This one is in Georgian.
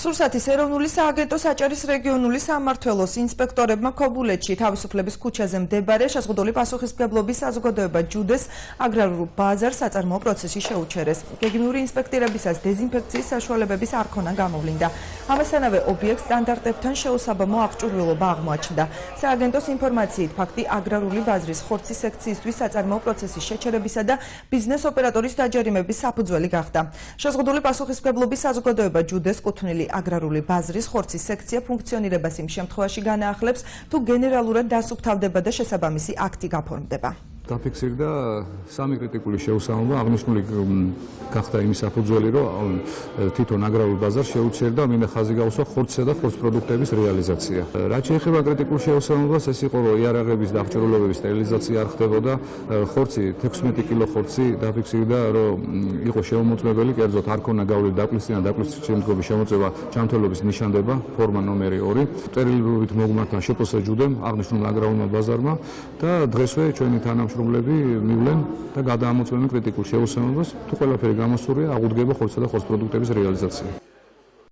სურსათის ეროვნული სააგენტო საჭარის რეგიონული სამმართველოს ინსპექტორებმა ქობულეთში თავისუფლების ქუჩაზე მდებარე შეზღუდული პასუხისმგებლობის საზოგადოება ჯუდეს აგრარულ ბაზარს საწარმოო პროცესში შეუჩერეს. გეგმიური ინსპექტირებისას დეზინფექციის საშუალებების არ ქონა გამოვლინდა. ამასთანავე ობიექტს სტანდარტებთან შეუსაბამო აღჭურვილობა აღმოაჩნდა. სააგენტოს ინფორმაციით ფაქტი აგრარული ბაზრის ხორცის სექციისთვის საწარმოო პროცესის შეჩერებისა და ბიზნეს ოპერატორის დაჯერიმების საფუძველი გახდა. შეზღუდული პასუხისმგებლობის საზოგადოება ჯუდეს კუთვნილი აგრარული ბაზრის ხორცის სექცია ფუნქციონირებას იმ შემთხვევაში განაახლებს, თუ გენერალურად დასუფთავდება და შესაბამისი აქტი გაფორმდება. დაფიქსირდა სამი კრიტიკული შეუსაბამობა, აღნიშნული გახდა იმის საფუძველი, რომ თვითონ აგრარულ ბაზარს შეუჩერდა მინდა ხაზი გაუსვა ხორცისა და ხორცის პროდუქტების რეალიზაცია. რაც შეეხება კრიტიკულ შეუსაბამობას, ეს იყო, რომ იარაღების და აღჭურვილობების სტერილიზაცია არ ხდებოდა. ხორცი 16 კილო ხორცი დაფიქსირდა, რომ იყო შეუმოწმებელი, კერძოდ არ ქონა გავლილი დაკვლისწინა დაკვლისის შემდგომი შემოწმება ჯანმრთელობის ნიშანდება, ფორმა ნომერი 2. წერილობით მოგმართა შეპოსა ჯუდემ აღნიშნულ აგრარულმა ბაზარმა და დღესვე ჩვენი თანამშრომლები მივლენ და გადაამოწმებენ კრიტიკულ შეუსაბამობას, თუ ყველაფერი გამოსურვია, აღუდგება ხორცსა და ხორცის პროდუქტების რეალიზაცია.